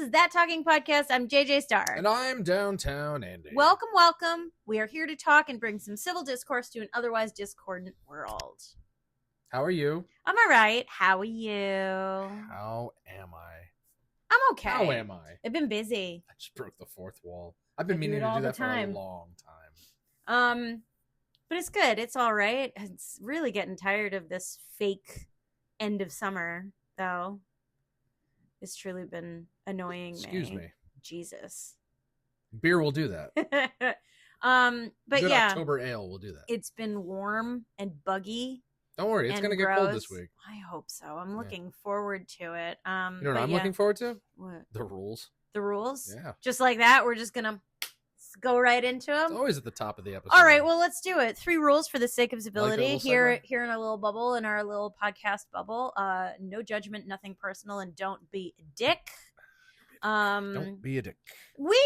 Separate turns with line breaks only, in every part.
is That Talking Podcast. I'm JJ Starr.
And I'm Downtown Andy.
Welcome, welcome. We are here to talk and bring some civil discourse to an otherwise discordant world.
How are you?
I'm all right. How are you?
How am I?
I'm okay.
How am I?
I've been busy.
I just broke the fourth wall. I've been meaning to do that for a long time.
But it's good. It's all right. It's really getting tired of this fake end of summer, though. It's truly been annoying.
Excuse me.
Jesus.
Beer will do that.
But
Good
yeah,
October ale will do that.
it's been warm and buggy.
Don't worry, it's
and
going to get cold
gross.
this week.
I hope so. I'm looking forward to it.
You know what I'm looking forward to?
What?
The rules.
The rules?
Yeah.
Just like that, we're just gonna go right into
It's
them.
always at the top of the episode.
All right, well, let's do it. 3 rules for the sake of civility.
little
Here
segue.
in our little bubble, in our little podcast bubble. No judgment, nothing personal, and don't be a dick.
Don't be a dick.
We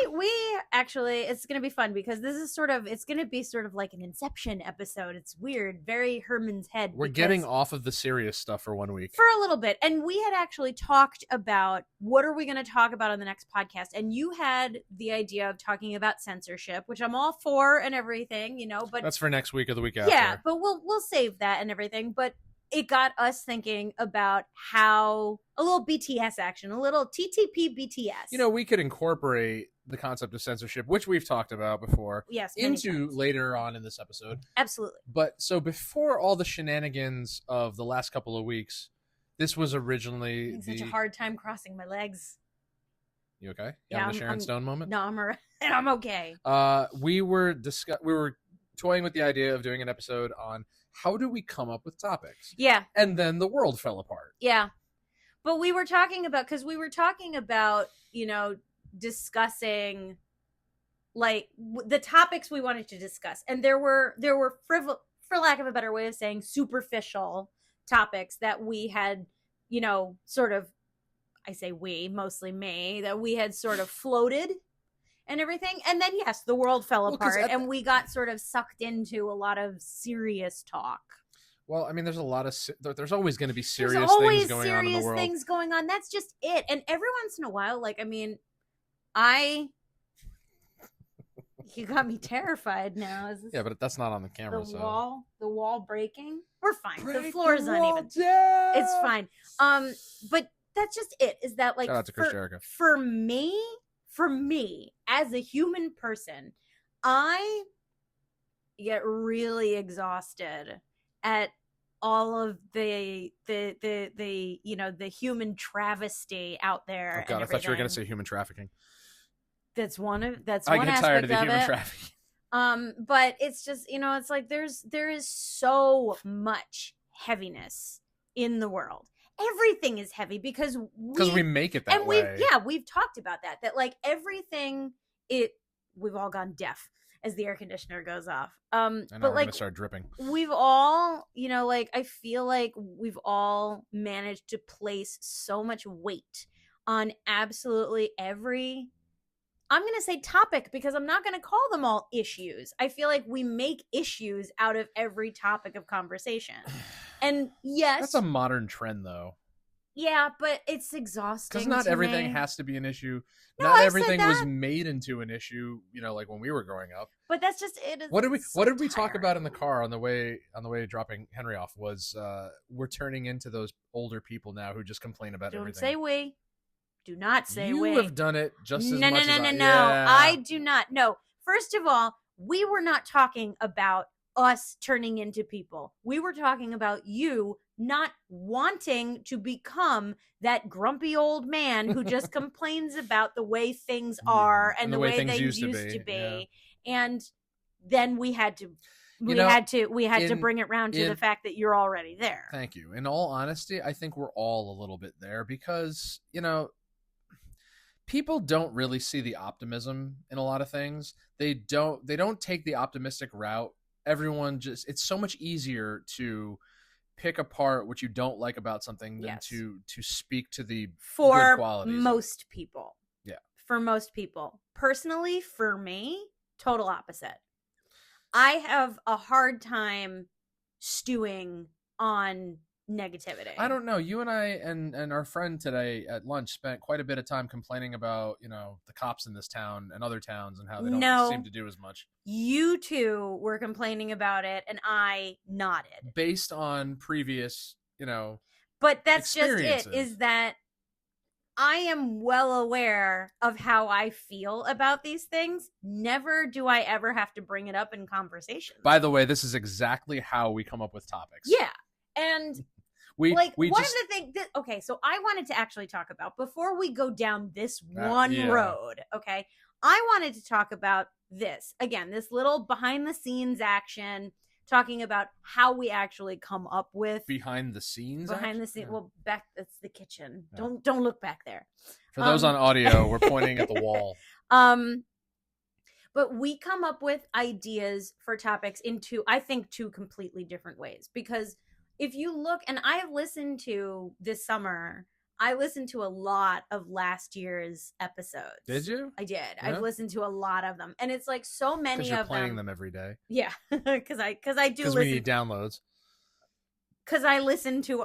actually, it's gonna be fun because this is it's gonna be sort of like an Inception episode. It's weird, very Herman's head.
We're
because-
getting off of the serious stuff for 1 week.
for a little bit, and we had actually talked about what are we going to talk about on the next podcast, and you had the idea of talking about censorship, which I'm all for and everything, but
That's for next week or the week after.
yeah, but we'll save that and everything. But it got us thinking about how a little BTS action, a little TTP BTS.
We could incorporate the concept of censorship, which we've talked about before,
yes, many
into
times.
later on in this episode.
Absolutely.
But so before all the shenanigans of the last couple of weeks, this was
I'm
originally
having such a hard time crossing my legs.
You okay? You
Yeah,
having a Sharon Stone moment?
No, I'm and I'm okay.
We were toying with the idea of doing an episode on how do we come up with topics,
Yeah.
and then the world fell apart.
Yeah. But we were talking about, discussing like the topics we wanted to discuss. And there were for lack of a better way of saying, superficial topics that we had, sort of, I say we, mostly me, that we had sort of floated and everything. And then, yes, the world fell apart and we got sort of sucked into a lot of serious talk.
Well, I mean, there's always going to be serious
There's always
things going on in the world.
things going on. That's just it. And every once in a while, you got me terrified now. Is this
but that's not on the camera.
the wall breaking? We're fine.
Break
the floor's
the wall
uneven.
down!
It's fine. But that's just it. Is that like
Shout out to Chris Jericho.
for me as a human person, I get really exhausted at all of the human travesty out there.
Oh God, I thought you were going to say human trafficking.
That's one
I get
aspect
tired of the human
it.
trafficking.
But it's just, it's like there is so much heaviness in the world. Everything is heavy because
we make it that way.
We've talked about that like everything we've all gone deaf as the air conditioner goes off.
I know,
but
we're
like
gonna start dripping.
we've all, I feel like we've all managed to place so much weight on absolutely every, I'm going to say topic because I'm not going to call them all issues. I feel like we make issues out of every topic of conversation. And yes.
That's a modern trend, though.
Yeah, but it's exhausting.
Because not
to
everything
me.
has to be an issue.
No,
Not
I said
everything was
that.
made into an issue, like when we were growing up.
But that's just it.
What did we talk about in the car on the way dropping Henry off was we're turning into those older people now who just complain about
Don't
everything.
say we. Do not say we.
You have done it just as much as I.
No.
Yeah.
I do not. No. First of all, we were not talking about us turning into people. We were talking about you not wanting to become that grumpy old man who just complains about the way things are and the way things used to be.
Yeah.
And then we had to bring it round to the fact that you're already there.
Thank you. In all honesty, I think we're all a little bit there because, people don't really see the optimism in a lot of things. They don't take the optimistic route. Everyone it's so much easier to pick apart what you don't like about something than to speak to the good qualities.
For most people.
Yeah.
For most people. Personally, for me, total opposite. I have a hard time stewing on negativity.
I don't know. You and I and our friend today at lunch spent quite a bit of time complaining about, the cops in this town and other towns and how they don't seem to do as much.
You two were complaining about it, and I nodded.
Based on previous,
But that's just it, is that I am well aware of how I feel about these things. Never do I ever have to bring it up in conversation.
By the way, this is exactly how we come up with topics.
Yeah. And
one
of the things that, okay, so I wanted to actually talk about, before we go down this road, okay, I wanted to talk about this. Again, this little behind the scenes action, talking about how we actually come up with
behind the scenes.
Yeah. Well, back, that's the kitchen. Yeah. Don't look back there.
For those on audio, we're pointing at the wall.
But we come up with ideas for topics in two completely different ways. Because if you look, and I listened to this summer, I listened to a lot of last year's episodes.
Did you?
I did. Yeah. I've listened to a lot of them, and it's like so many of them.
Playing them every day.
Yeah, because I do. Because
we need downloads.
Because I listen to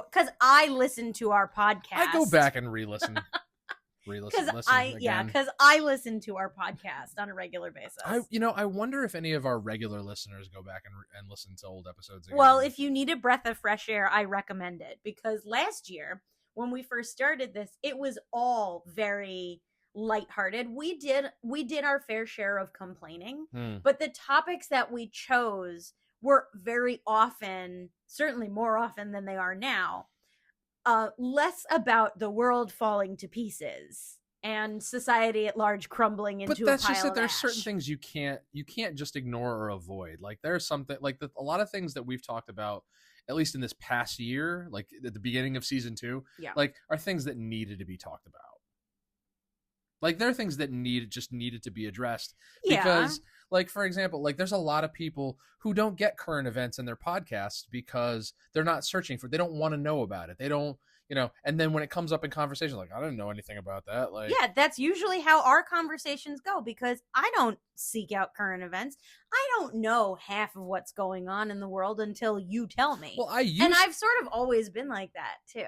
our podcast.
I go back and re-listen.
Because I listen to our podcast on a regular basis.
I wonder if any of our regular listeners go back and listen to old episodes again.
Well, if you need a breath of fresh air, I recommend it, because last year, when we first started this, it was all very lighthearted. We did our fair share of complaining, but the topics that we chose were very often, certainly more often than they are now, less about the world falling to pieces and society at large crumbling into a pile of ash. But that's just it.
There's certain things you can't just ignore or avoid. Like there's something like a lot of things that we've talked about, at least in this past year, like at the beginning of season 2, like are things that needed to be talked about. Like there are things that needed to be addressed because, like, for example, like there's a lot of people who don't get current events in their podcasts because they're not searching they don't want to know about it. They don't, and then when it comes up in conversation, like, I didn't know anything about that. Like,
yeah, that's usually how our conversations go, because I don't seek out current events. I don't know half of what's going on in the world until you tell me.
Well,
and I've sort of always been like that too.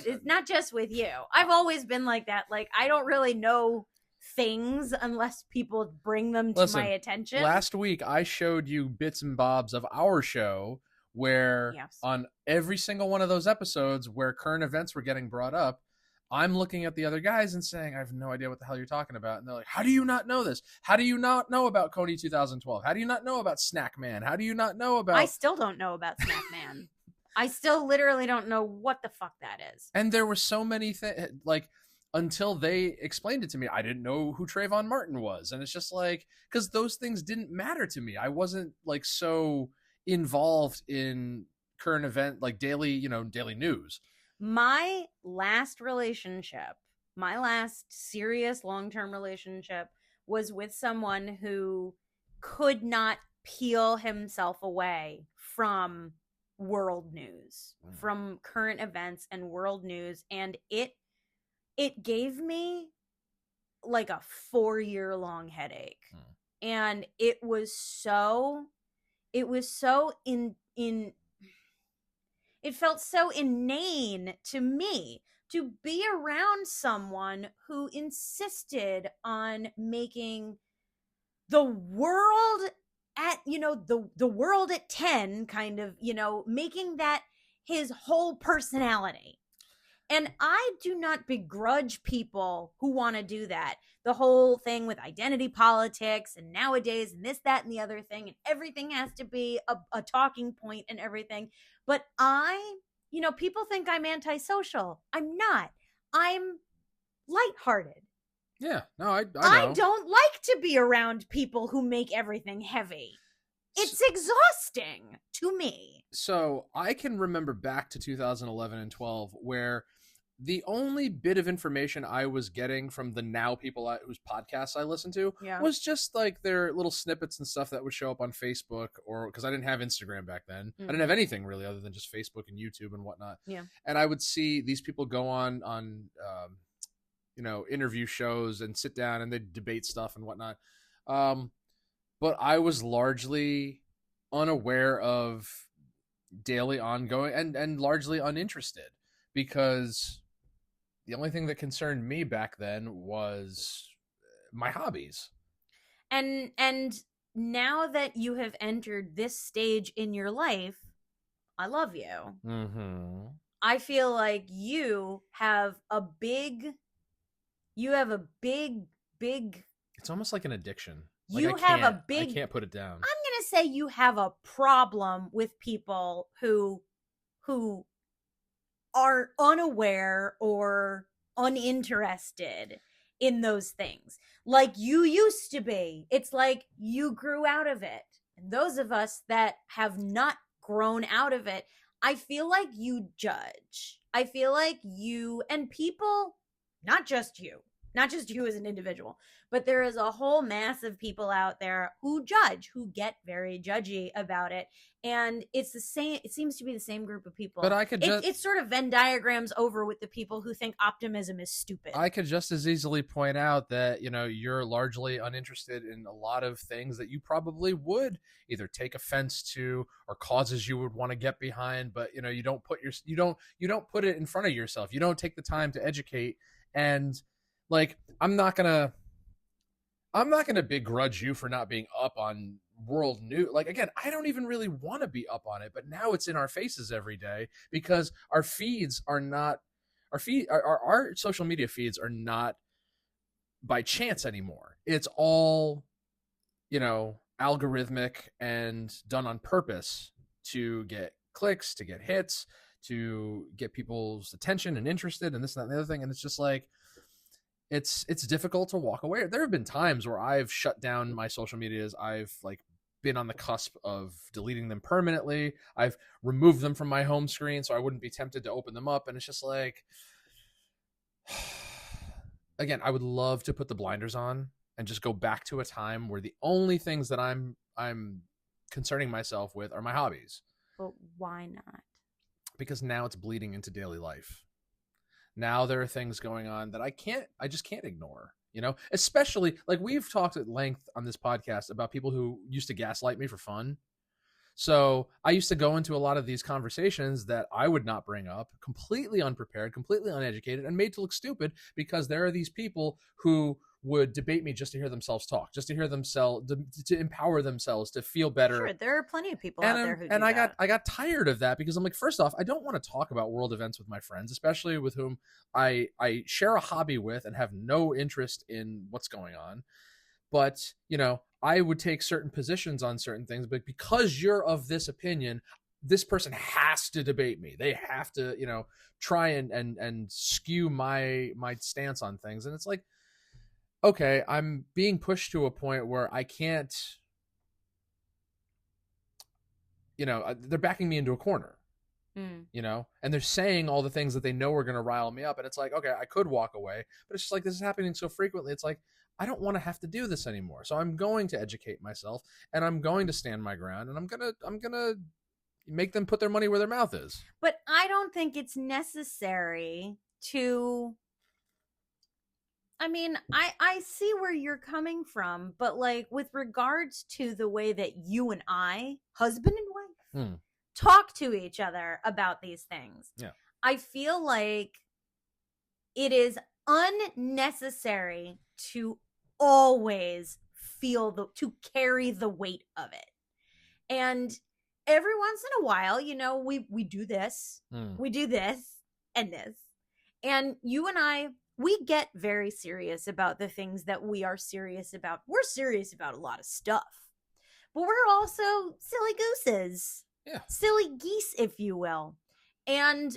It's not just with you. I've always been like that. Like, I don't really know things unless people bring them to my attention.
Last week, I showed you bits and bobs of our show where on every single one of those episodes where current events were getting brought up, I'm looking at the other guys and saying, I have no idea what the hell you're talking about. And they're like, how do you not know this? How do you not know about Coney 2012? How do you not know about Snack Man? How do you not know about...
I still don't know about Snack Man. I still literally don't know what the fuck that is.
And there were so many things, like, until they explained it to me, I didn't know who Trayvon Martin was. And it's just like, because those things didn't matter to me. I wasn't like so involved in current event, like daily news.
My last serious long-term relationship was with someone who could not peel himself away from world news, from current events and world news. And it gave me like a 4-year-long headache. And it was so it felt so inane to me to be around someone who insisted on making the world at, the world at 10 kind of, making that his whole personality. And I do not begrudge people who want to do that. The whole thing with identity politics and nowadays and this, that, and the other thing, and everything has to be a talking point and everything. But people think I'm antisocial. I'm not. I'm lighthearted.
Yeah, no, I know.
I don't like to be around people who make everything heavy. It's exhausting to me.
So I can remember back to 2011 and 12 where the only bit of information I was getting from the now people whose podcasts I listen to was just like their little snippets and stuff that would show up on Facebook, or because I didn't have Instagram back then. I didn't have anything really other than just Facebook and YouTube and whatnot.
Yeah.
And I would see these people go on interview shows and sit down and they'd debate stuff and whatnot. But I was largely unaware of daily, ongoing, and largely uninterested, because the only thing that concerned me back then was my hobbies.
And now that you have entered this stage in your life, I love you.
Mm-hmm.
I feel like you have a big big
It's almost like an addiction.
you have a big
I can't put it down.
I'm going to say you have a problem with people who are unaware or uninterested in those things like you used to be. It's like you grew out of it. And those of us that have not grown out of it, I feel like you judge. I feel like you and people, not just you as an individual, but there is a whole mass of people out there who judge, who get very judgy about it. And it's the same, it seems to be the same group of people.
But I could just
it's sort of Venn diagrams over with the people who think optimism is stupid.
I could just as easily point out that, you know, you're largely uninterested in a lot of things that you probably would either take offense to or causes you would want to get behind, but you know, you don't put put it in front of yourself. You don't take the time to educate. And like, I'm not gonna begrudge you for not being up on world news. Like, again, I don't even really want to be up on it, but now it's in our faces every day because our feeds are not our social media feeds are not by chance anymore. It's all, you know, algorithmic and done on purpose to get clicks, to get hits, to get people's attention and interested and this and that and the other thing. And it's just like, it's difficult to walk away. There have been times where I've shut down my social medias. I've like been on the cusp of deleting them permanently. I've removed them from my home screen so I wouldn't be tempted to open them up. And it's just like, again, I would love to put the blinders on and just go back to a time where the only things that I'm concerning myself with are my hobbies.
But why not?
Because now it's bleeding into daily life. Now there are things going on that I just can't ignore, you know, especially like we've talked at length on this podcast about people who used to gaslight me for fun. So I used to go into a lot of these conversations that I would not bring up, completely unprepared, completely uneducated, and made to look stupid because there are these people who would debate me just to hear themselves talk, just to hear themselves, to empower themselves, to feel better.
Sure, there are plenty of people out there who do
and I
that.
got tired of that because I'm like, first off, I don't want to talk about world events with my friends, especially with whom I share a hobby with and have no interest in what's going on. But, you know, I would take certain positions on certain things, but because you're of this opinion, this person has to debate me. They have to, you know, try and skew my stance on things. And it's like, okay, I'm being pushed to a point where I can't, you know, they're backing me into a corner, you know, and they're saying all the things that they know are going to rile me up. And it's like, okay, I could walk away, but it's just like, this is happening so frequently. It's like, I don't want to have to do this anymore. So I'm going to educate myself and I'm going to stand my ground and I'm going to make them put their money where their mouth is.
But I don't think it's necessary to, I mean, I see where you're coming from, but like with regards to the way that you and I, husband and wife, talk to each other about these things,
yeah,
I feel like it is unnecessary to always to carry the weight of it. And every once in a while, you know, we do this, we do this and this. And you and I, we get very serious about the things that we are serious about. We're serious about a lot of stuff, but we're also silly gooses.
Yeah.
Silly geese, if you will. And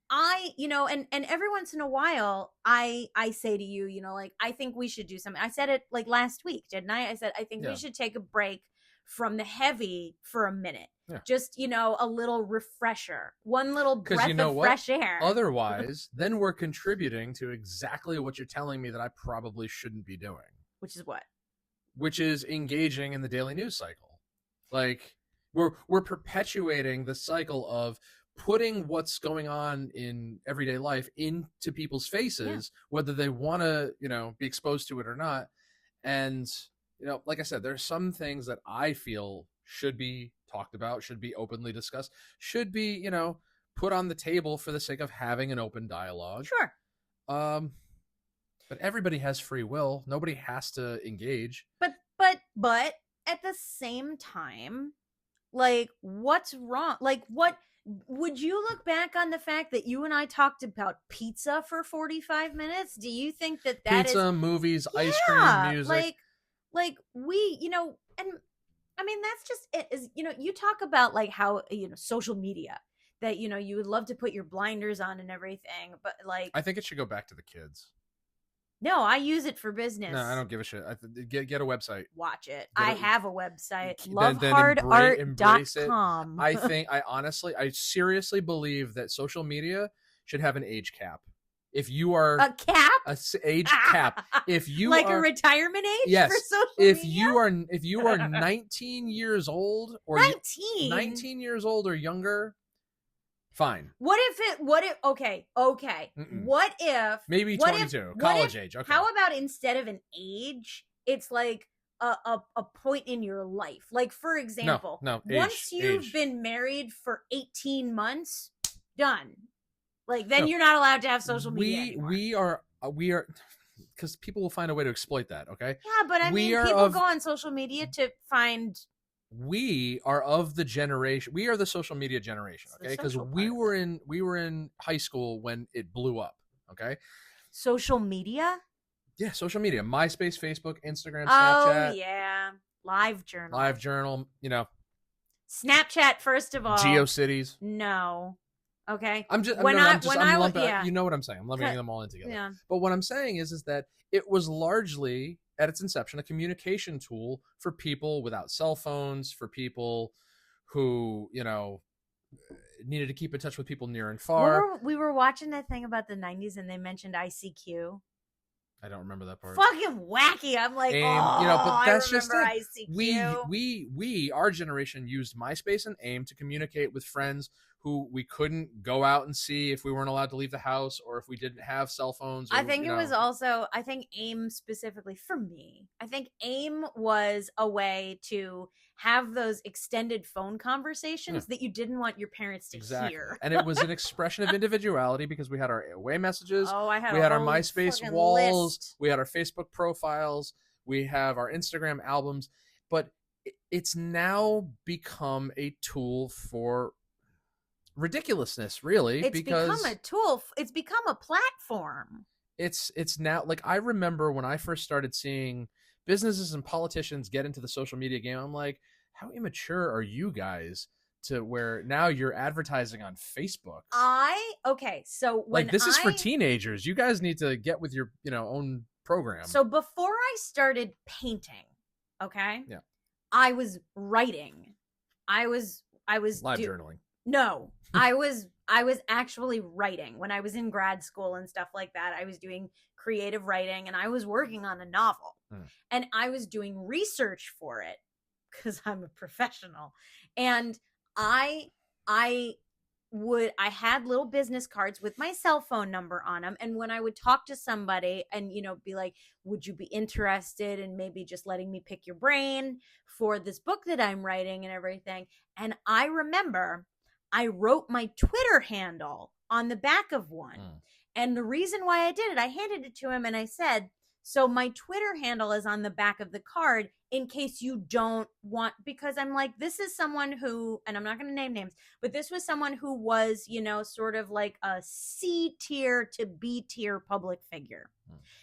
I, you know, and every once in a while, I say to you, you know, like, I think we should do something. I said it like last week, didn't I? I said, I think we should take a break from the heavy for a minute. Yeah. Just, you know, a little refresher, one little breath of fresh air.
Otherwise, then we're contributing to exactly what you're telling me that I probably shouldn't be doing.
Which is what?
Which is engaging in the daily news cycle. Like, we're perpetuating the cycle of putting what's going on in everyday life into people's faces, whether they want to, you know, be exposed to it or not. And, you know, like I said, there's some things that I feel should be talked about, should be openly discussed, should be, put on the table for the sake of having an open dialogue.
Sure.
But everybody has free will. Nobody has to engage.
But at the same time, like, what's wrong? Like, what would you look back on the fact that you and I talked about pizza for 45 minutes? Do you think that
pizza, movies, ice cream, music,
like we, and I mean, that's just it. Is, you talk about like how, social media, that, you would love to put your blinders on and everything, but like,
I think it should go back to the kids.
No, I use it for business.
No, I don't give a shit. Get a website.
Watch it. I have a website.
Then
lovehardart.com.
I seriously believe that social media should have an age cap. If you are
a cap,
age cap. If you
like
are,
a retirement age,
yes.
For social
if
media?
if you are 19 years old or 19 years old or younger, fine.
Okay.
Mm-mm.
What if
maybe 22, college age? Okay.
How about instead of an age, it's like a point in your life? Like, for example, once you've been married for 18 months, done. Like, then you're not allowed to have social media anymore.
We are, because people will find a way to exploit that. Okay.
Yeah, but people go on social media to find.
We are of the generation. We are the social media generation. Okay, because we were in high school when it blew up. Okay.
Social media.
Yeah, social media: MySpace, Facebook, Instagram, Snapchat.
Oh yeah, LiveJournal. Snapchat, first of all.
GeoCities.
No. Okay.
I'm lumping. Yeah. You know what I'm saying? I'm lumping them all in together.
Yeah.
But what I'm saying is that it was largely, at its inception, a communication tool for people without cell phones, for people who, needed to keep in touch with people near and far.
We were watching that thing about the 90s and they mentioned ICQ.
I don't remember that part.
Fucking wacky. I'm like,
but that's just it.
ICQ.
We, our generation used MySpace and AIM to communicate with friends who we couldn't go out and see if we weren't allowed to leave the house or if we didn't have cell phones.
I think it was also, I think AIM specifically for me, I think AIM was a way to have those extended phone conversations that you didn't want your parents to hear.
And it was an expression of individuality because we had our away messages.
We
had our MySpace walls.
List.
We had our Facebook profiles. We have our Instagram albums. But it's now become a tool for ridiculousness, really.
It's become a tool. It's become a platform.
It's now, like, I remember when I first started seeing businesses and politicians get into the social media game, I'm like, how immature are you guys to where now you're advertising on Facebook?
So when
this is for teenagers. You guys need to get with your, own program.
So before I started painting, okay?
Yeah.
I was writing. I was
live journaling.
No, I was actually writing when I was in grad school and stuff like that. I was doing creative writing and I was working on a novel and I was doing research for it because I'm a professional. And I had little business cards with my cell phone number on them. And when I would talk to somebody and, be like, would you be interested in maybe just letting me pick your brain for this book that I'm writing and everything? And I remember I wrote my Twitter handle on the back of one. And the reason why I did it, I handed it to him and I said, so my Twitter handle is on the back of the card in case you don't want, because I'm like, this is someone who, and I'm not going to name names, but this was someone who was, sort of like a C tier to B tier public figure.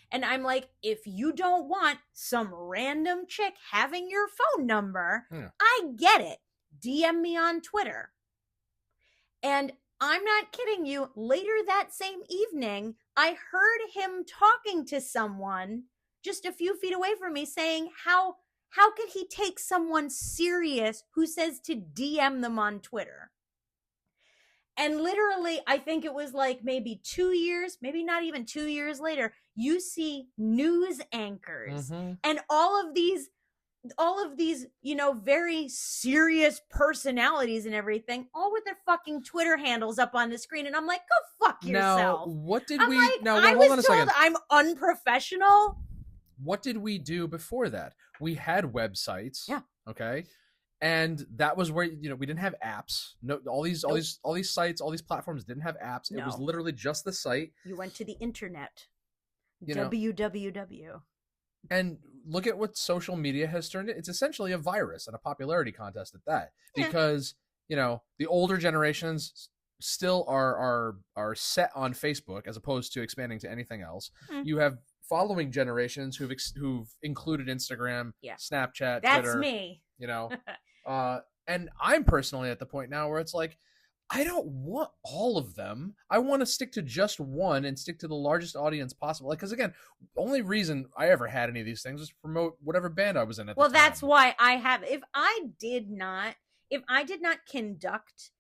And I'm like, if you don't want some random chick having your phone number, I get it. DM me on Twitter. And I'm not kidding you, later that same evening, I heard him talking to someone just a few feet away from me saying, how could he take someone serious who says to DM them on Twitter? And literally, I think it was like maybe 2 years, maybe not even 2 years later, you see news anchors and all of these, very serious personalities and everything, all with their fucking Twitter handles up on the screen. And I'm like, go fuck yourself.
Now, what did
I'm
we,
like,
now,
I
hold on a
was
second.
told I'm unprofessional.
What did we do before that? We had websites.
Yeah.
Okay. And that was where, we didn't have apps. No, all these sites, all these platforms didn't have apps. It was
No.
literally just the site.
You went to the internet.
You know.
www.
And look at what social media has turned it. It's essentially a virus and a popularity contest at that.
Yeah.
Because, the older generations still are set on Facebook as opposed to expanding to anything else. You have following generations who've included Instagram, Snapchat,
That's
Twitter.
me.
And I'm personally at the point now where it's like, I don't want all of them. I want to stick to just one and stick to the largest audience possible. Like, because again, only reason I ever had any of these things was to promote whatever band I was in at the time.
Well, that's why I have. If I did not conduct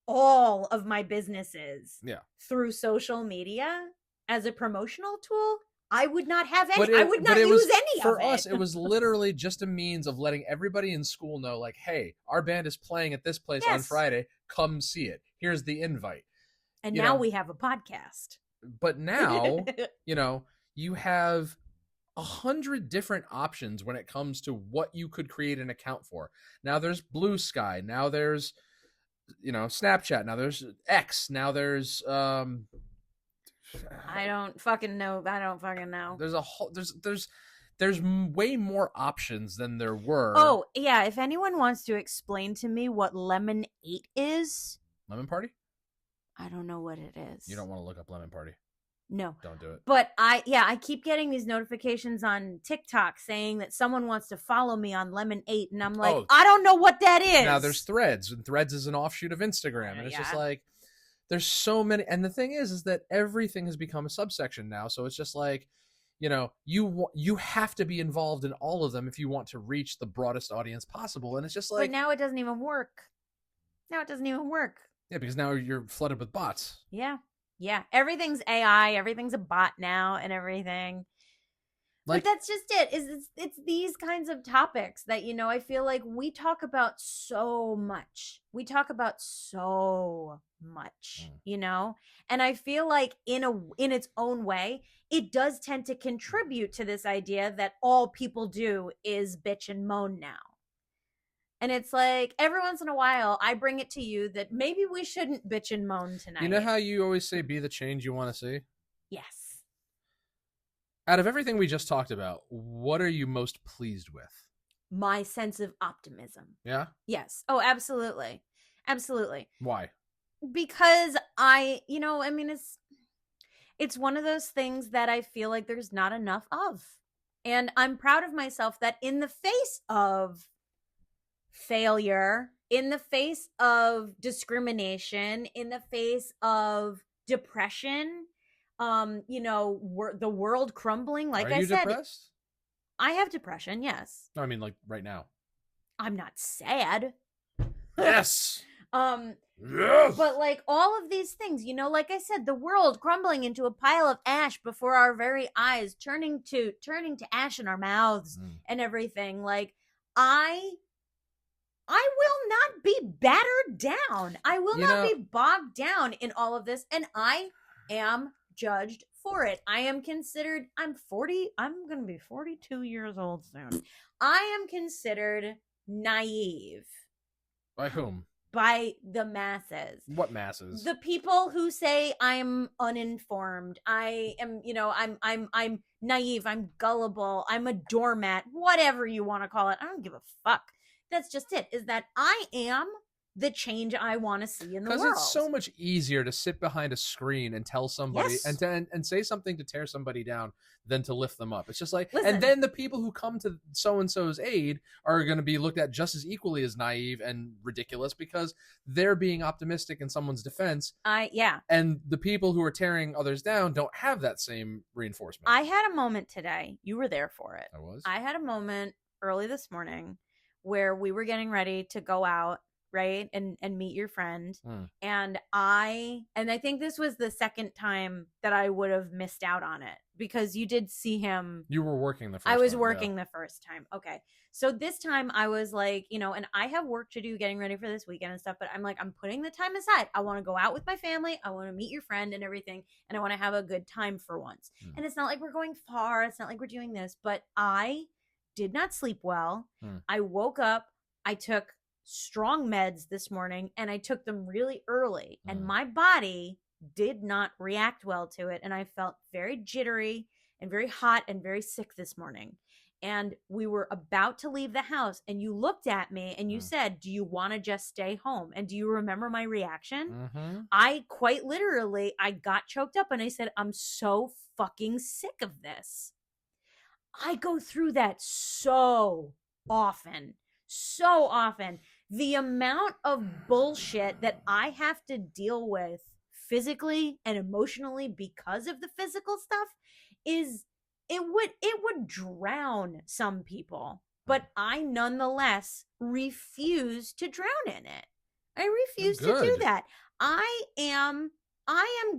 all of my businesses through social media as a promotional tool, I would not have any. I would not use any of it.
For us, it was literally just a means of letting everybody in school know, like, hey, our band is playing at this place on Friday. Come see it. Here's the invite.
And now we have a podcast.
But now, you have 100 different options when it comes to what you could create an account for. Now there's Blue Sky. Now there's, Snapchat. Now there's X. Now there's
I don't fucking know.
There's a whole there's way more options than there were.
Oh, yeah, if anyone wants to explain to me what Lemon 8 is.
Lemon Party?
I don't know what it is.
You don't want to look up Lemon Party.
No.
Don't do it.
But I keep getting these notifications on TikTok saying that someone wants to follow me on Lemon 8, and I'm like, I don't know what that is.
Now there's Threads, and Threads is an offshoot of Instagram, and it's just like, there's so many, and the thing is that everything has become a subsection now, so it's just like, you have to be involved in all of them if you want to reach the broadest audience possible, and it's just like...
But now it doesn't even work.
Yeah, because now you're flooded with bots.
Yeah, everything's AI, everything's a bot now, and everything. But that's just it. It's these kinds of topics that, I feel like we talk about so much. And I feel like in its own way, it does tend to contribute to this idea that all people do is bitch and moan now. And it's like, every once in a while, I bring it to you that maybe we shouldn't bitch and moan tonight.
You know how you always say, be the change you want to see?
Yes.
Out of everything we just talked about, what are you most pleased with?
My sense of optimism.
Yeah?
Yes. Oh, absolutely. Absolutely.
Why?
Because it's one of those things that I feel like there's not enough of. And I'm proud of myself that in the face of failure, in the face of discrimination, in the face of depression, the world crumbling, like I said. Are you
depressed?
I have depression, yes.
No, I mean, like, right now.
I'm not sad.
Yes.
Yes. But like all of these things, like I said, the world crumbling into a pile of ash before our very eyes, turning to ash in our mouths and everything. Like I will not be battered down. I will not be bogged down in all of this, and I am judged for it. I'm going to be 42 years old soon. I am considered naive.
By whom?
By the masses.
What masses?
The people who say I'm uninformed. I am, I'm naive. I'm gullible. I'm a doormat. Whatever you want to call it. I don't give a fuck. That's just it. Is that I am the change I want to see in the world.
Because it's so much easier to sit behind a screen and tell somebody and say something to tear somebody down than to lift them up. It's just like, and then the people who come to so-and-so's aid are going to be looked at just as equally as naive and ridiculous because they're being optimistic in someone's defense. And the people who are tearing others down don't have that same reinforcement.
I had a moment today. You were there for it.
I was.
I had a moment early this morning where we were getting ready to go out, right, and meet your friend. And I think this was the second time that I would have missed out on it because you did see him.
You were working the first time.
I was working the first time. Okay. So this time I was like, and I have work to do getting ready for this weekend and stuff, but I'm like, I'm putting the time aside. I want to go out with my family. I want to meet your friend and everything. And I want to have a good time for once. And it's not like we're going far. It's not like we're doing this, but I did not sleep well. I woke up. I took strong meds this morning and I took them really early and
Mm.
my body did not react well to it. And I felt very jittery and very hot and very sick this morning. And we were about to leave the house and you looked at me and you said, do you want to just stay home? And do you remember my reaction?
Mm-hmm.
I quite literally, I got choked up and I said, I'm so fucking sick of this. I go through that so often. The amount of bullshit that I have to deal with physically and emotionally because of the physical stuff is it would drown some people, but I nonetheless refuse to drown in it. I refuse to do that. I am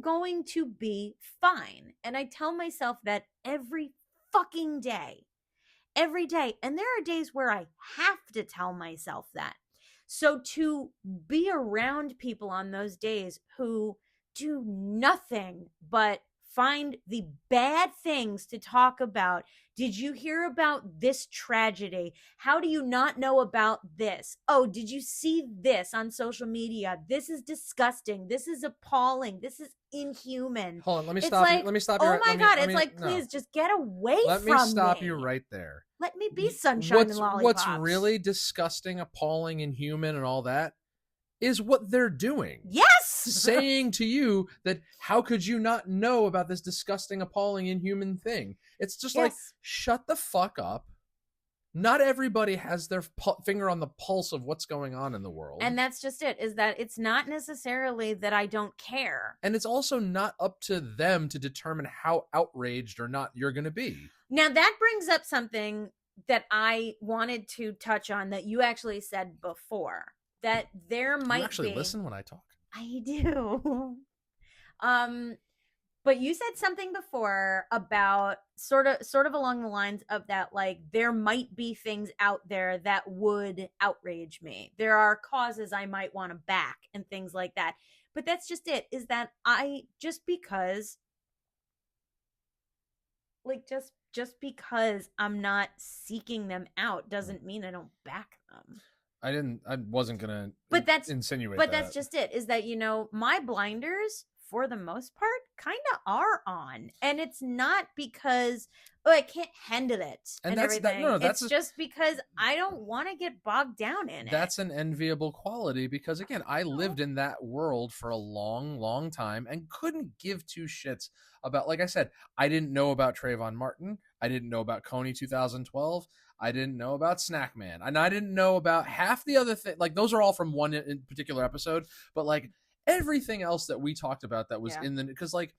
going to be fine. And I tell myself that every fucking day. Every day. And there are days where I have to tell myself that. So to be around people on those days who do nothing but find the bad things to talk about. Did you hear about this tragedy? How do you not know about this? Oh, did you see this on social media? This is disgusting. This is appalling. This is inhuman.
Hold on, let me stop you. Let me stop you.
Oh my God, it's like, please just get away from me.
Let me stop you right there.
Let me be sunshine and lollipops.
What's really disgusting, appalling, inhuman, and all that is what they're doing.
Yes!
Saying to you that how could you not know about this disgusting, appalling, inhuman thing? It's just like, shut the fuck up. Not everybody has their finger on the pulse of what's going on in the world.
And that's just it, is that it's not necessarily that I don't care.
And it's also not up to them to determine how outraged or not you're going to be.
Now, that brings up something that I wanted to touch on that you actually said before. That there might be...
You actually listen when I talk?
I do. But you said something before about sort of along the lines of that, like, there might be things out there that would outrage me. There are causes I might want to back and things like that. But that's just it, is that just because I'm not seeking them out doesn't mean I don't back them.
I wasn't gonna insinuate
but that's just it, is that, my blinders for the most part kind of are on, and it's not because I can't handle it and everything. It's just because I don't want to get bogged down in it.
That's an enviable quality, because again, I lived in that world for a long time and couldn't give two shits about, like I said, I didn't know about Trayvon Martin, I didn't know about Coney 2012, I didn't know about Snackman, and I didn't know about half the other thing. Like, those are all from one in particular episode, but like everything else that we talked about that was in the, because like,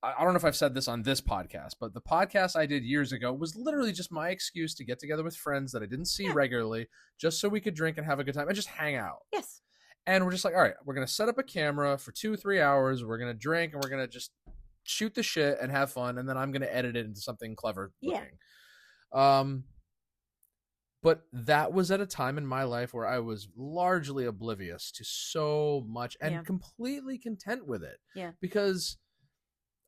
I don't know if I've said this on this podcast, but the podcast I did years ago was literally just my excuse to get together with friends that I didn't see regularly, just so we could drink and have a good time and just hang out.
Yes.
And we're just like, all right, we're going to set up a camera for 2-3 hours. We're going to drink and we're going to just shoot the shit and have fun. And then I'm going to edit it into something clever looking. But that was at a time in my life where I was largely oblivious to so much and completely content with it.
Yeah.
Because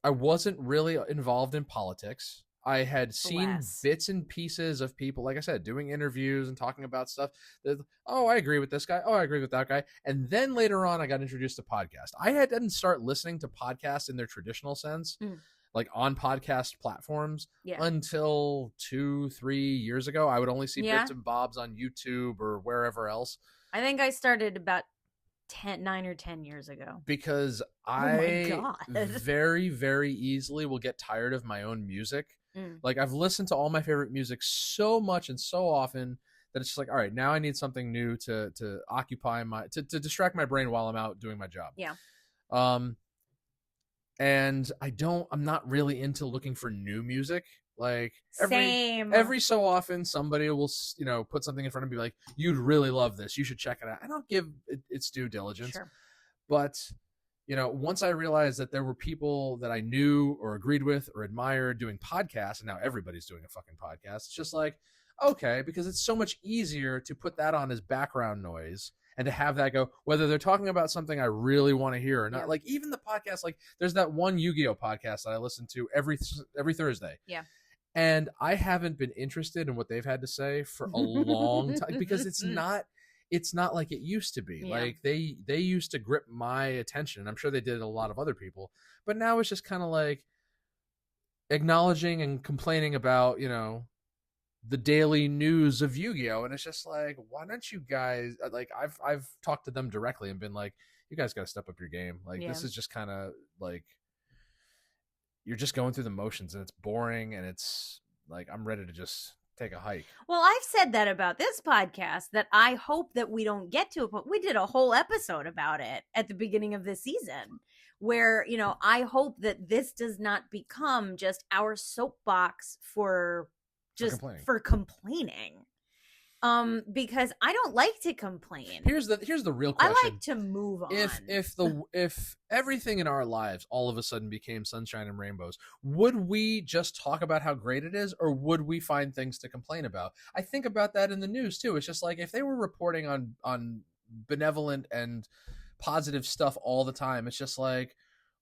I wasn't really involved in politics. I had seen bits and pieces of people, like I said, doing interviews and talking about stuff. That, oh, I agree with this guy. Oh, I agree with that guy. And then later on, I got introduced to podcasts. I didn't start listening to podcasts in their traditional sense. Like on podcast platforms until 2-3 years ago. I would only see bits and bobs on YouTube or wherever else.
I think I started about 9 or 10 years ago.
Because I very, very easily will get tired of my own music. Like, I've listened to all my favorite music so much and so often that it's just like, all right, now I need something new to occupy to distract my brain while I'm out doing my job.
Yeah.
And I'm not really into looking for new music. Like, every so often somebody will, put something in front of me like, you'd really love this, you should check it out. I don't give it its due diligence.
Sure.
But, once I realized that there were people that I knew or agreed with or admired doing podcasts, and now everybody's doing a fucking podcast, it's just like, okay, because it's so much easier to put that on as background noise and to have that go, whether they're talking about something I really want to hear or not. Like, even the podcast, like, there's that one Yu-Gi-Oh podcast that I listen to every Thursday.
Yeah.
And I haven't been interested in what they've had to say for a long time, because it's not it's not like it used to be.
Yeah.
Like they used to grip my attention. I'm sure they did a lot of other people, but now it's just kind of like acknowledging and complaining about, the daily news of Yu-Gi-Oh, and it's just like, why don't you guys, like, I've talked to them directly and been like, you guys got to step up your game. Like, this is just kind of like, you're just going through the motions, and it's boring, and it's like, I'm ready to just take a hike.
Well, I've said that about this podcast, that I hope that we don't get to it, but we did a whole episode about it at the beginning of this season, where, I hope that this does not become just our soapbox for complaining. Because I don't like to complain.
Here's the real question.
I like to move on.
If everything in our lives all of a sudden became sunshine and rainbows, would we just talk about how great it is, or would we find things to complain about? I think about that in the news too. It's just like, if they were reporting on benevolent and positive stuff all the time, it's just like,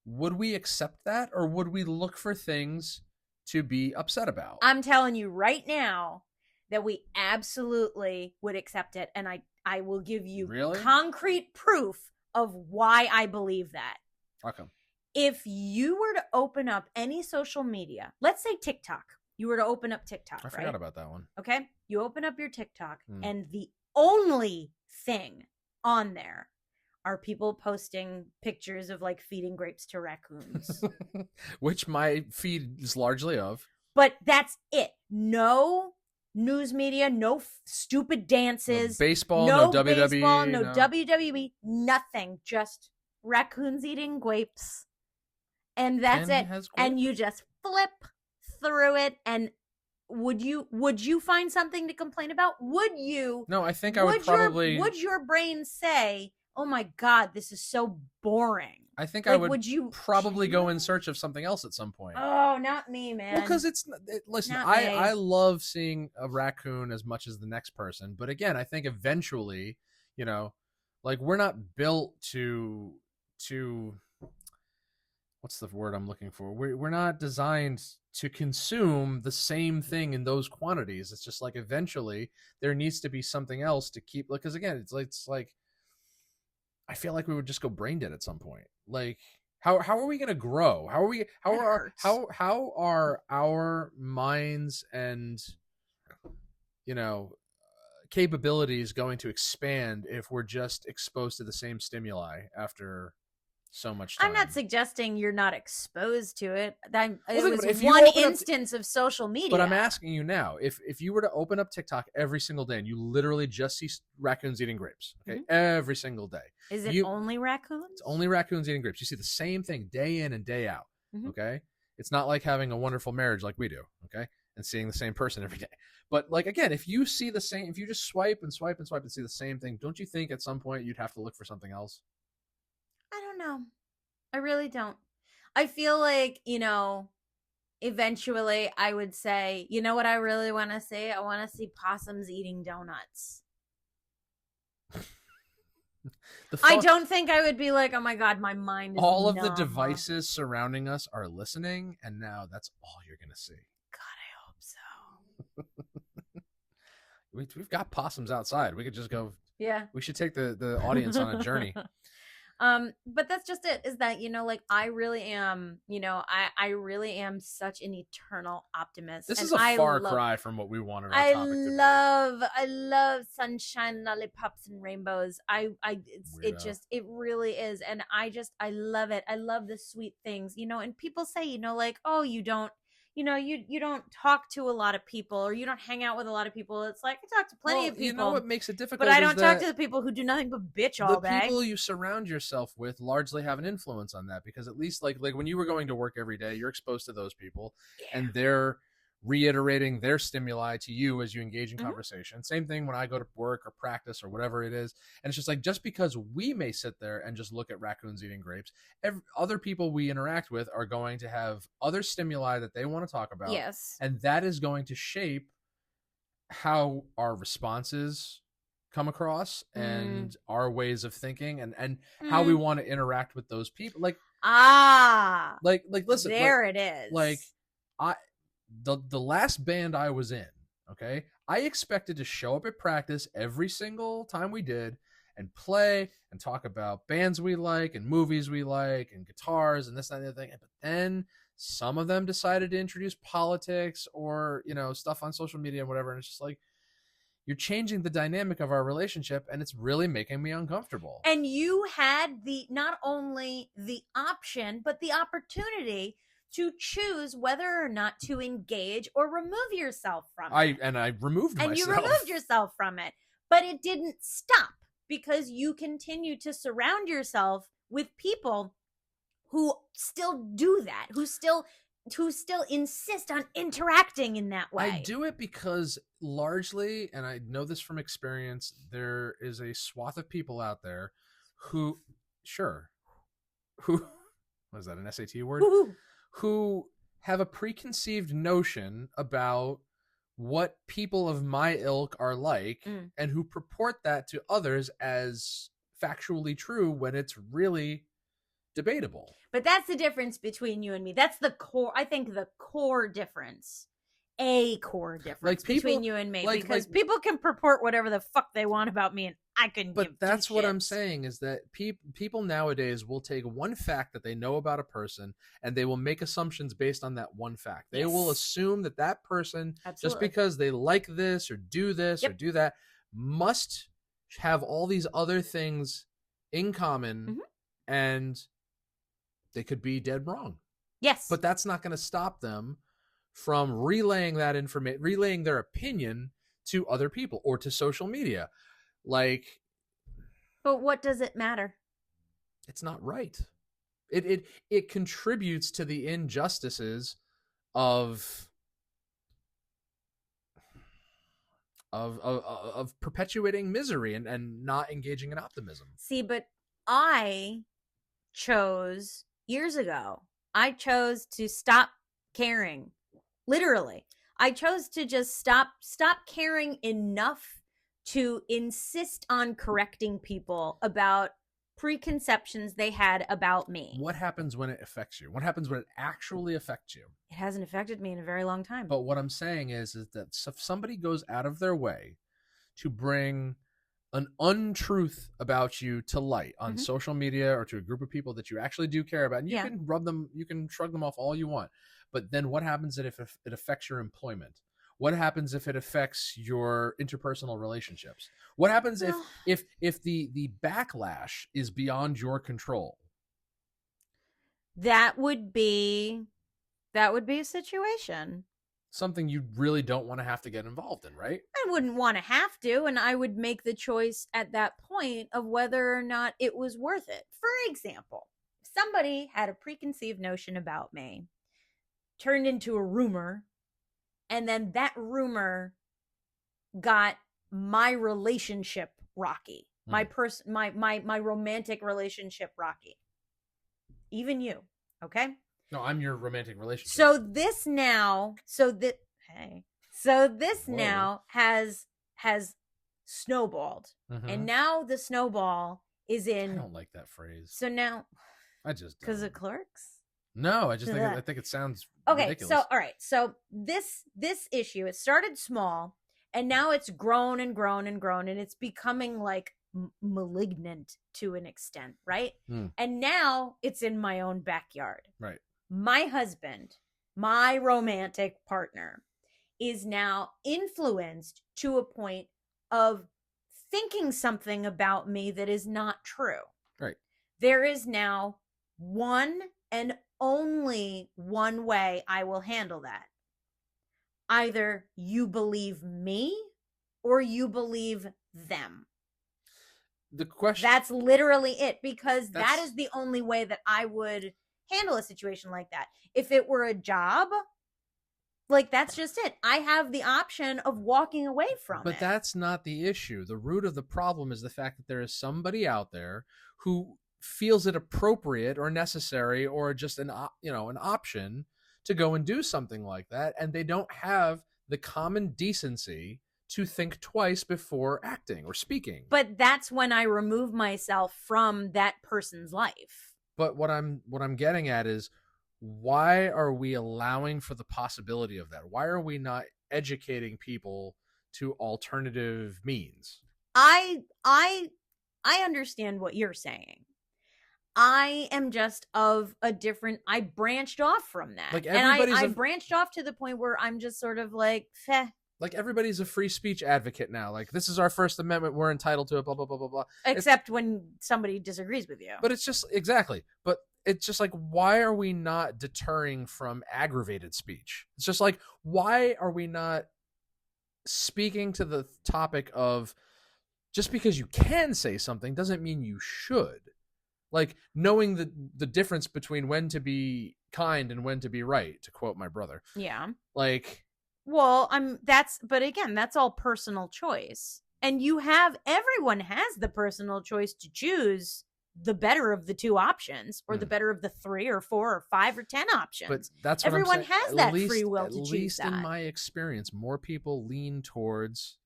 would we accept that, or would we look for things to be upset about?
I'm telling you right now that we absolutely would accept it, and I will give you concrete proof of why I believe that.
Okay.
If you were to open up any social media, let's say TikTok, you were to open up TikTok,
I forgot about that one.
Okay? You open up your TikTok, and the only thing on there are people posting pictures of, like, feeding grapes to raccoons.
Which my feed is largely of.
But that's it. No news media, no stupid dances.
No baseball, no WWE.
Baseball, no WWE, nothing. Just raccoons eating grapes. And that's it. And you just flip through it, and would you find something to complain about? Would you?
No, I think I would probably...
Would your brain say, oh my God, this is so boring?
I think, like, would you probably go in search of something else at some point.
Oh, not me, man.
Well, because listen, I love seeing a raccoon as much as the next person. But again, I think eventually, like, we're not built to what's the word I'm looking for? We're not designed to consume the same thing in those quantities. It's just like, eventually there needs to be something else to keep, because again, it's like, I feel like we would just go brain dead at some point. Like, how are we going to grow? How are our minds and capabilities going to expand if we're just exposed to the same stimuli after so much time?
I'm not suggesting you're not exposed to it. It was one instance of social media.
But I'm asking you now, if you were to open up TikTok every single day and you literally just see raccoons eating grapes, okay, every single day.
Is it only raccoons?
It's only raccoons eating grapes. You see the same thing day in and day out, okay? It's not like having a wonderful marriage like we do, okay? And seeing the same person every day. But, like, again, if you see the same, if you just swipe and swipe and swipe and see the same thing, don't you think at some point you'd have to look for something else?
I don't know. I really don't. I feel like, eventually I would say, you know what I really want to see? I want to see possums eating donuts. I don't think I would be like, oh my God, my mind is
all
numb.
Of the devices surrounding us are listening, and now that's all you're going to see.
God, I hope so.
We've got possums outside. We could just go.
Yeah.
We should take the audience on a journey.
But that's just it, is that, like, I really am, I really am such an eternal optimist.
This is a far cry from what we wanted our topic to be.
I love sunshine, lollipops, and rainbows. It really is. And I love it. I love the sweet things, and people say, like, oh, you don't talk to a lot of people, or you don't hang out with a lot of people. It's like, I talk to plenty of people.
You know what makes it difficult?
But I don't talk to the people who do nothing but bitch all day.
The people you surround yourself with largely have an influence on that, because at least like when you were going to work every day, you're exposed to those people, and they're reiterating their stimuli to you as you engage in conversation. Same thing when I go to work or practice or whatever it is. And it's just like, just because we may sit there and just look at raccoons eating grapes, other people we interact with are going to have other stimuli that they want to talk about.
Yes.
And that is going to shape how our responses come across and our ways of thinking and how we want to interact with those people. Like, listen,
there it is.
Like, the last band I was in, okay, I expected to show up at practice every single time we did and play and talk about bands we like and movies we like and guitars and this and that and the other thing. But then some of them decided to introduce politics or, stuff on social media and whatever. And it's just like, you're changing the dynamic of our relationship, and it's really making me uncomfortable.
And you had not only the option, but the opportunity to choose whether or not to engage or remove yourself from it.
I removed myself.
And you removed yourself from it. But it didn't stop, because you continue to surround yourself with people who still do that, who still insist on interacting in that way.
I do it because largely, and I know this from experience, there is a swath of people out there who what is that, an SAT word?
Woo-hoo.
Who have a preconceived notion about what people of my ilk are like, and who purport that to others as factually true when it's really debatable.
But that's the difference between you and me. That's the core, I think, the core difference. A core difference between you and me. Because people can purport whatever the fuck they want about me, and I couldn't give two shits.
But that's what I'm saying, is that people nowadays will take one fact that they know about a person, and they will make assumptions based on that one fact. They will assume that person, just because they like this or do this or do that, must have all these other things in common, and they could be dead wrong.
Yes.
But that's not going to stop them from relaying that information, relaying their opinion to other people or to social media.
But what does it matter?
It's not right. It contributes to the injustices of perpetuating misery and not engaging in optimism.
See, but I chose years ago, I chose to stop caring. Literally. I chose to just stop caring enough to insist on correcting people about preconceptions they had about me.
What happens when it affects you? What happens when it actually affects you?
It hasn't affected me in a very long time.
But what I'm saying is that if somebody goes out of their way to bring an untruth about you to light on social media or to a group of people that you actually do care about, and you can shrug them off all you want. But then what happens if it affects your employment? What happens if it affects your interpersonal relationships? What happens if the backlash is beyond your control?
That would be a situation.
Something you really don't want to have to get involved in, right?
I wouldn't want to have to, and I would make the choice at that point of whether or not it was worth it. For example, if somebody had a preconceived notion about me, turned into a rumor, and then that rumor got my relationship rocky, my romantic relationship rocky. Even you, okay?
No, I'm your romantic relationship.
So this now has snowballed. And now the snowball is in.
I don't like that phrase.
So now
I just
because of Clerks?
No, I think it sounds ridiculous.
So all right. So this issue, it started small, and now it's grown and grown and grown, and it's becoming like malignant to an extent, right? And now it's in my own backyard.
Right.
My husband, my romantic partner, is now influenced to a point of thinking something about me that is not true.
Right.
There is now one and only one way I will handle that. Either you believe me or you believe them.
The question.
That's literally it, because that is the only way that I would handle a situation like that. If it were a job, that's just it. I have the option of walking away from it.
But that's not the issue. The root of the problem is the fact that there is somebody out there who feels it appropriate or necessary or just an option to go and do something like that, and they don't have the common decency to think twice before acting or speaking.
But that's when I remove myself from that person's life.
But what I'm getting at is, why are we allowing for the possibility of that? Why are we not educating people to alternative means.
I understand what you're saying. I am just of a different. I branched off from that,
Like,
and
everybody's
I
a-
branched off to the point where I'm just sort of like, Feh.
Like, everybody's a free speech advocate now. Like, this is our First Amendment, we're entitled to it, blah blah blah blah blah.
Except when somebody disagrees with you.
But it's just exactly. But it's just like, why are we not deterring from aggravated speech? It's just like, why are we not speaking to the topic of, just because you can say something doesn't mean you should. Like, knowing the difference between when to be kind and when to be right, to quote my brother.
Yeah.
Like,
well, but again, that's all personal choice. And everyone has the personal choice to choose the better of the two options, or the better of the 3 or 4 or 5 or 10 options.
but that's what
everyone
I'm saying.
has that free will to choose
At least in
that.
my experience, more people lean towards,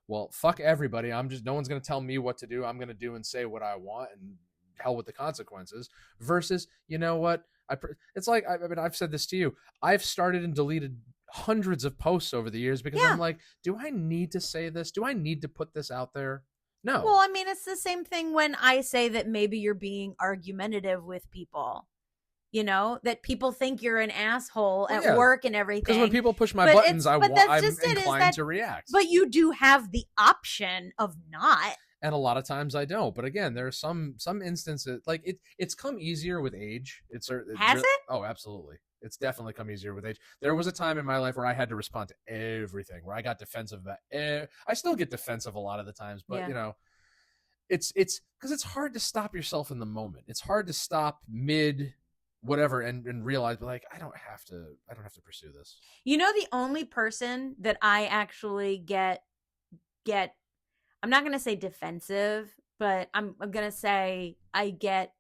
well, fuck everybody. No one's going to tell me what to do. I'm going to do and say what I want, and hell with the consequences. Versus, you know what? It's like, I mean, I've said this to you. I've started and deleted hundreds of posts over the years because I'm like, do I need to say this? Do I need to put this out there? No.
Well, I mean, it's the same thing when I say that maybe you're being argumentative with people. That people think you're an asshole at work and everything.
Because when people push my buttons, I'm inclined to react.
But you do have the option of not.
And a lot of times I don't. But again, there are some instances, like, it's come easier with age.
Has it?
Oh, absolutely. It's definitely come easier with age. There was a time in my life where I had to respond to everything, where I got defensive about I still get defensive a lot of the times, but it's because it's hard to stop yourself in the moment. It's hard to stop mid whatever and realize, like, I don't have to pursue this.
The only person that I actually get I'm not going to say defensive, but I'm going to say I get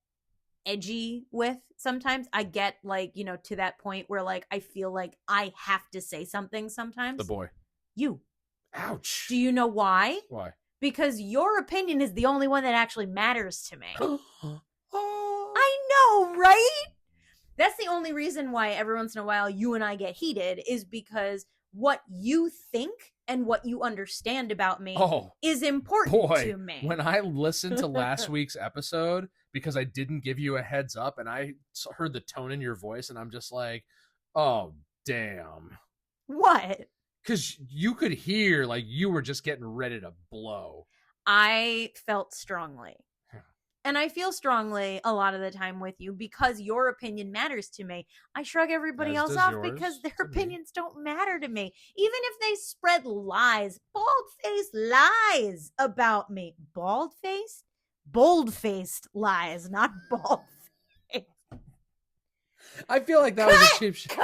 edgy with sometimes. I get, like, to that point where, like, I feel like I have to say something sometimes.
The boy.
You.
Ouch.
Do you know why?
Why?
Because your opinion is the only one that actually matters to me. I know, right? That's the only reason why every once in a while you and I get heated, is because what you think and what you understand about me is important to me.
When I listened to last week's episode, because I didn't give you a heads up, and I heard the tone in your voice, and I'm just like, oh, damn.
What?
Because you could hear, like, you were just getting ready to blow.
I felt strongly. And I feel strongly a lot of the time with you because your opinion matters to me. I shrug everybody else off because their opinions don't matter to me. Even if they spread lies, bald-faced lies about me. Bald-faced? Bold-faced lies, not bald-faced.
I feel like that was a cheap shot.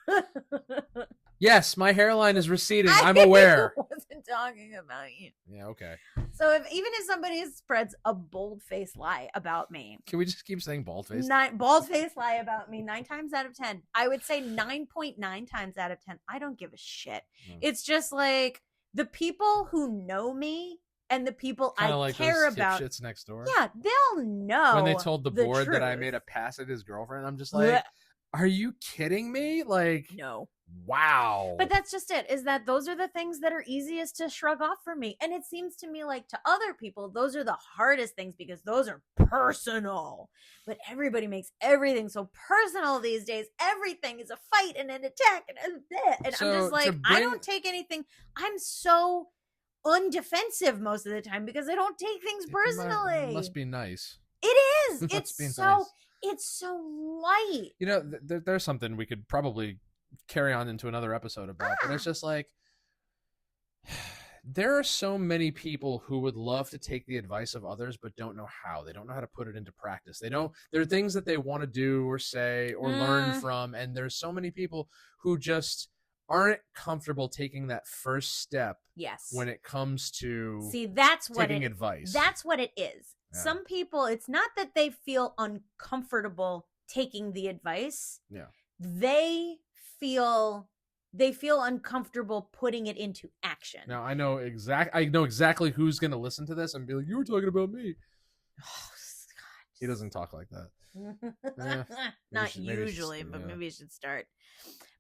Cut!
Yes, my hairline is receding. I'm aware.
I wasn't talking about you.
Yeah, okay.
So even if somebody spreads a bold-faced lie about me,
can we just keep saying bald-faced?
Bald-faced lie about me 9 times out of 10. I would say 9.9 times out of 10. I don't give a shit. It's just like the people who know me and the people
kinda
I
like
care
those
about.
Shits next door.
Yeah, they'll know.
When they told the board
truth.
that I made a pass at his girlfriend, I'm just like, are you kidding me? Like,
no.
Wow.
But that's just it, is that those are the things that are easiest to shrug off for me. And it seems to me like to other people, those are the hardest things because those are personal. But everybody makes everything so personal these days. Everything is a fight and an attack and I'm just like, I don't take anything. I'm so undefensive most of the time because I don't take things personally.
It must be nice.
It is. It's so light.
There's something we could probably carry on into another episode about, but it's just like, there are so many people who would love to take the advice of others but don't know how. They don't know how to put it into practice. There are things that they want to do or say or learn from, and there's so many people who just aren't comfortable taking that first step.
Yes.
When it comes to
taking
advice.
That's what it is.
Yeah.
Some people, it's not that they feel uncomfortable taking the advice.
Yeah.
They feel uncomfortable putting it into action.
Now I know exactly who's going to listen to this and be like, you were talking about me.
Oh, God.
He doesn't talk like that.
Not usually, but maybe you should start.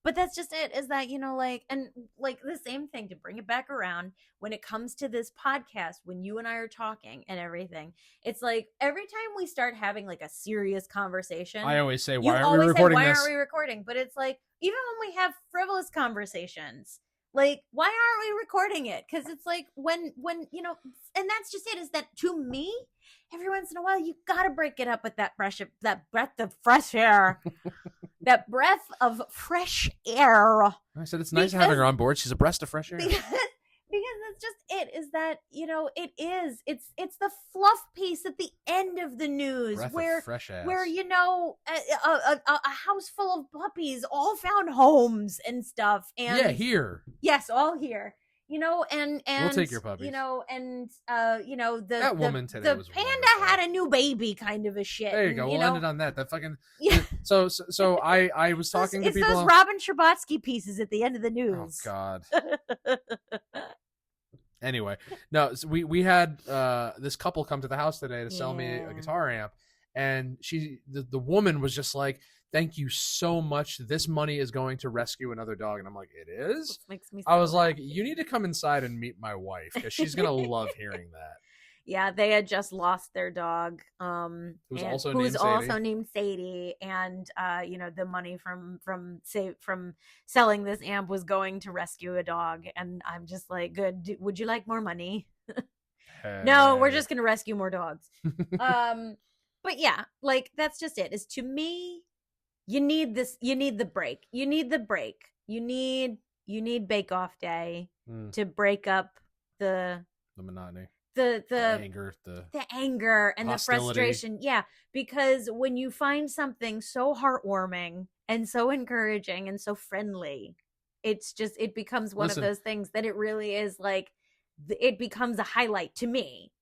But that's just it, is that, like, and like the same thing, to bring it back around when it comes to this podcast, when you and I are talking and everything, it's like every time we start having like a serious conversation,
I always say,
you
why aren't we
always say,
recording
why
this?
aren't we recording? But it's like, even when we have frivolous conversations, like, why aren't we recording it? Because it's like when and that's just it, is that to me, every once in a while, you gotta break it up with that breath of fresh air. That breath of fresh air.
I said it's nice having her on board. She's a breath of fresh air.
Because it's just it, is that, it's the fluff piece at the end of the news,
Breath
where
of fresh ass.
where a house full of puppies all found homes and stuff, and
yeah, here.
Yes, all here. And
We'll take your puppies.
that
woman today
the
was
panda
wonderful.
had a new baby, kind of a shit.
There you go.
and,
We'll end it on that. That fucking.
Yeah.
So I was talking to
it's
people.
those Robin Scherbatsky pieces at the end of the
Oh
news.
God. Anyway, no, so we had this couple come to the house today to sell me a guitar amp, and the woman was just like, "Thank you so much. This money is going to rescue another dog." And I'm like, "It is?"
Which makes me
I
so
was like,
happy.
"You need to come inside and meet my wife because she's gonna love hearing that."
Yeah, they had just lost their dog,
Who's
and-
also
who's
named
also
Sadie.
named Sadie, and the money from selling this amp was going to rescue a dog, and I'm just like, good. Would you like more money? No, we're just gonna rescue more dogs. But yeah, like, that's just it. Is, to me, you need this. You need the break. You need the break. You need Bake Off Day to break up the
monotony,
the
anger, the
anger and
hostility.
the frustration. Yeah, because when you find something so heartwarming and so encouraging and so friendly, it becomes one
Listen.
of those things that it really is like, it becomes a highlight to me.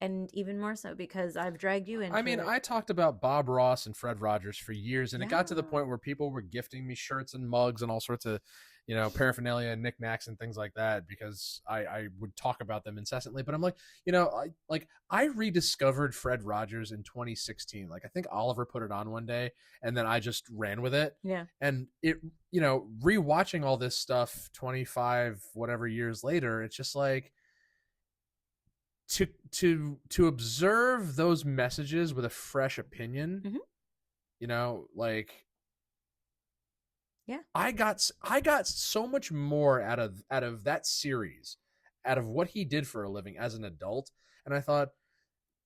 And even more so because I've dragged you into it.
I talked about Bob Ross and Fred Rogers for years, and it got to the
Yeah.
point where people were gifting me shirts and mugs and all sorts of, paraphernalia and knickknacks and things like that, because I would talk about them incessantly. But I'm like, I rediscovered Fred Rogers in 2016. Like, I think Oliver put it on one day, and then I just ran with it.
Yeah.
And it, rewatching all this stuff 25 whatever years later, it's just like, to observe those messages with a fresh opinion, like,
yeah,
I got so much more out of that series, out of what he did for a living as an adult, and I thought,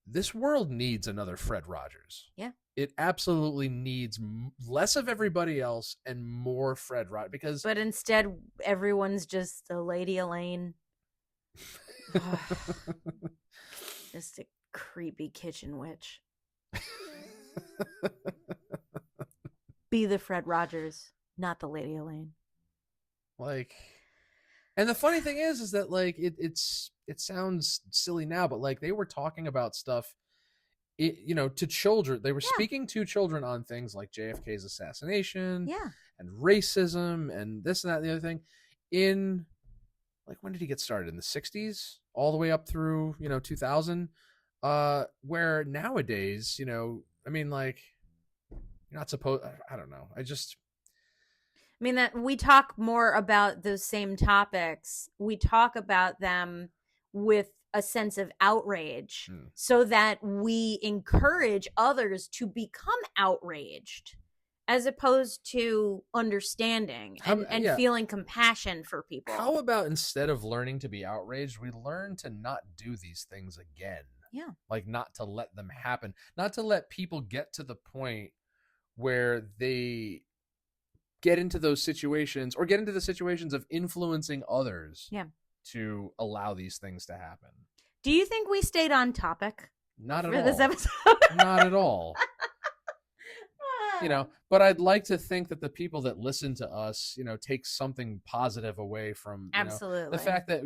this world needs another Fred Rogers.
Yeah,
it absolutely needs less of everybody else and more Fred Rogers,
but instead everyone's just a Lady Elaine. Just a creepy kitchen witch. Be the Fred Rogers, not the Lady Elaine.
Like, and the funny thing is that, like, it sounds silly now, but like, they were talking about stuff, to children. They were speaking to children on things like JFK's assassination, and racism, and this and that and the other thing. In, like, when did he get started? In the 60s, all the way up through 2000. Where nowadays, like, you're not supposed. I don't know.
That we talk more about those same topics. We talk about them with a sense of outrage, so that we encourage others to become outraged, as opposed to understanding and feeling compassion for people.
How about, instead of learning to be outraged, we learn to not do these things again?
Yeah.
Like, not to let them happen, not to let people get to the point where they get into those situations, or get into the situations of influencing others to allow these things to happen.
Do you think we stayed on topic?
Not at
for
all.
this episode?
Not at all. But I'd like to think that the people that listen to us, take something positive away from
absolutely
the fact that,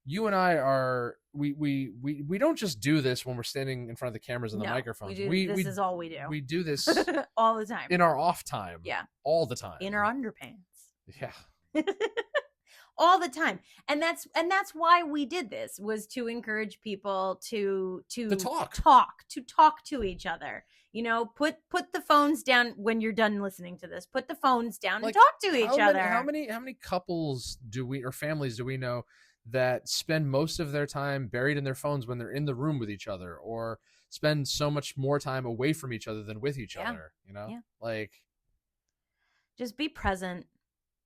you and I are, we don't just do this when we're standing in front of the cameras and the microphones.
This is all we do.
We do this
all the time.
In our off time.
Yeah.
All the time.
In our underpants.
Yeah.
All the time. And that's why we did this, was to encourage people to talk to each other. Put the phones down when you're done listening to this. Put the phones down and
Like,
talk to each other.
How many couples or families do we know that spend most of their time buried in their phones when they're in the room with each other, or spend so much more time away from each other than with each other?
Yeah.
Like,
just be present.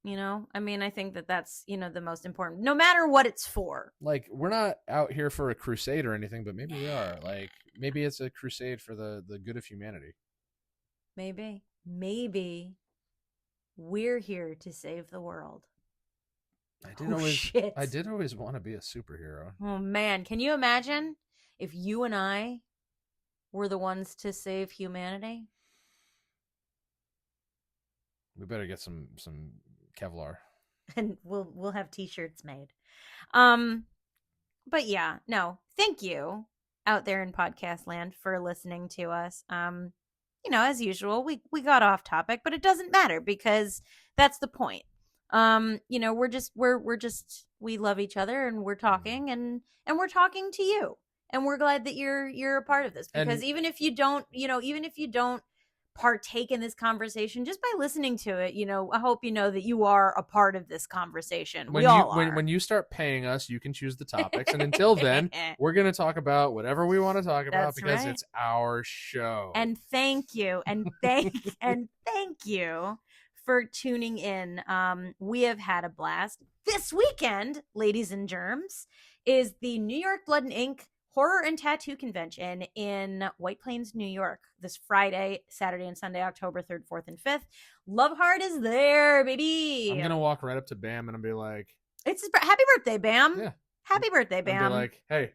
I think that's the most important, no matter what it's for.
Like, we're not out here for a crusade or anything, but maybe we are. Like, maybe it's a crusade for the good of humanity.
Maybe we're here to save the world.
I did always want to be a superhero.
Oh man, can you imagine if you and I were the ones to save humanity?
We better get some Kevlar,
and we'll have t-shirts made. But yeah, no, thank you out there in podcast land for listening to us. As usual, we got off topic, but it doesn't matter because that's the point. We love each other, and we're talking and we're talking to you, and we're glad that you're a part of this, because even if you don't partake in this conversation, just by listening to it, I hope you know that you are a part of this conversation. When
you start paying us, you can choose the topics, and until then, we're going to talk about whatever we want to talk about. That's because right. It's our show.
And thank you, and thank you for tuning in. We have had a blast. This weekend, ladies and germs, is the New York Blood and Ink Horror and Tattoo Convention in White Plains, New York, this Friday, Saturday, and Sunday, October 3rd, 4th, and 5th. Love Heart is there, baby.
I'm going to walk right up to Bam and I'll be like,
happy birthday, Bam.
Yeah.
Happy birthday, Bam.
I'll be like, hey,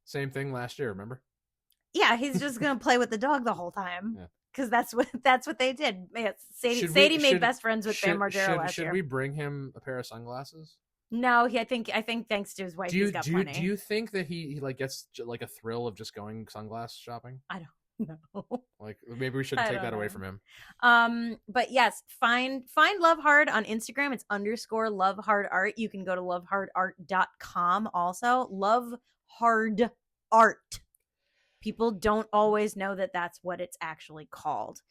same thing last year, remember?
Yeah, he's just going to play with the dog the whole time. Yeah. Because that's what they did. Sadie made best friends with Bam Margera last year.
Should we bring him a pair of sunglasses?
No, I think thanks to his wife, he's got plenty.
Do you think that he like gets like a thrill of just going sunglass shopping?
I don't know.
Like, maybe we should take that away from him.
But yes, find Love Hard on Instagram. It's _Love Hard Art. You can go to lovehardart.com also. Love Hard Art. People don't always know that that's what it's actually called.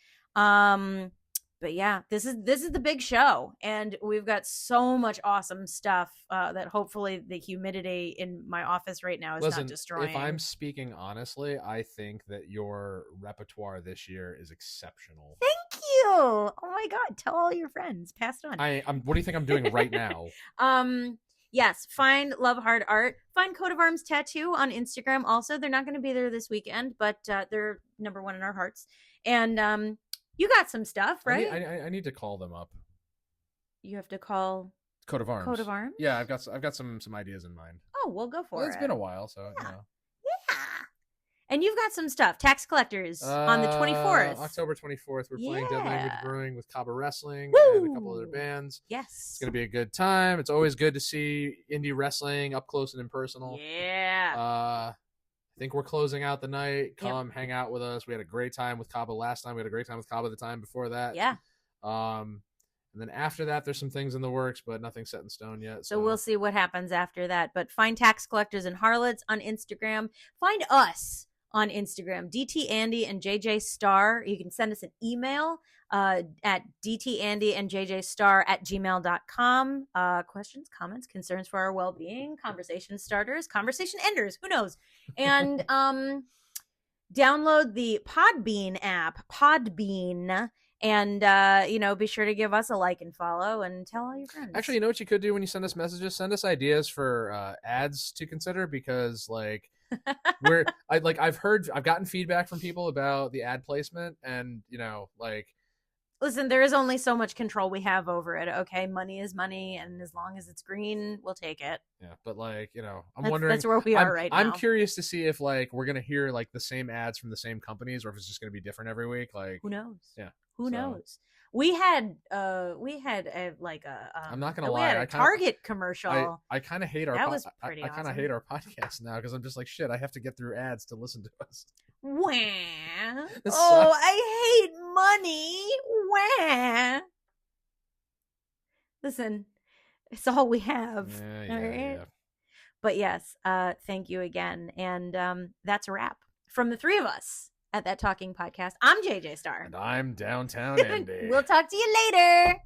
But yeah, this is the big show, and we've got so much awesome stuff that hopefully the humidity in my office right now is not destroying.
If I'm speaking honestly, I think that your repertoire this year is exceptional.
Thank you. Oh my God, tell all your friends. Pass it on.
What do you think I'm doing right now?
Yes, find Love Hard Art. Find Coat of Arms Tattoo on Instagram also. They're not going to be there this weekend, but they're number one in our hearts. And you got some stuff, right?
I need to call them up.
You have to call
Coat of Arms.
Coat of Arms?
Yeah, I've got some ideas in mind.
Oh, we'll go for it.
It's been a while, so
yeah. Yeah. And you've got some stuff. Tax Collectors on the 24th.
October 24th. We're playing Dead Language Brewing with Cabo Wrestling and a couple other bands.
Yes.
It's going to be a good time. It's always good to see indie wrestling up close and impersonal.
Yeah.
I think we're closing out the night. Come hang out with us. We had a great time with Cabo last time. We had a great time with Cabo the time before that.
Yeah.
And then after that, there's some things in the works, but nothing set in stone yet.
So we'll see what happens after that. But find Tax Collectors and Harlots on Instagram. Find us on Instagram, DT Andy and JJ Star. You can send us an email at dtandyandjjstar@gmail.com. Questions, comments, concerns for our well-being, conversation starters, conversation enders, who knows? And download the Podbean app, Podbean, and be sure to give us a like and follow and tell all your friends.
Actually, you know what you could do when you send us messages? Send us ideas for ads to consider, because I've gotten feedback from people about the ad placement, and
listen, there is only so much control we have over it. Okay, money is money, and as long as it's green, we'll take it.
Yeah, but I'm wondering,
that's where we are right now.
I'm curious to see if we're gonna hear the same ads from the same companies, or if it's just gonna be different every week.
Who knows?
Yeah,
who knows? We had I'm
not gonna lie,
a Target commercial.
I kind of hate our
that was pretty
I kind of hate our podcast now, because I'm just like, shit, I have to get through ads to listen to us.
Wah. Oh, I hate money. Wah. Listen, it's all we have.
Yeah,
all right?
Yeah.
But yes, thank you again, and that's a wrap from the three of us at That Talking Podcast. I'm JJ Star.
And I'm Downtown Andy.
We'll talk to you later.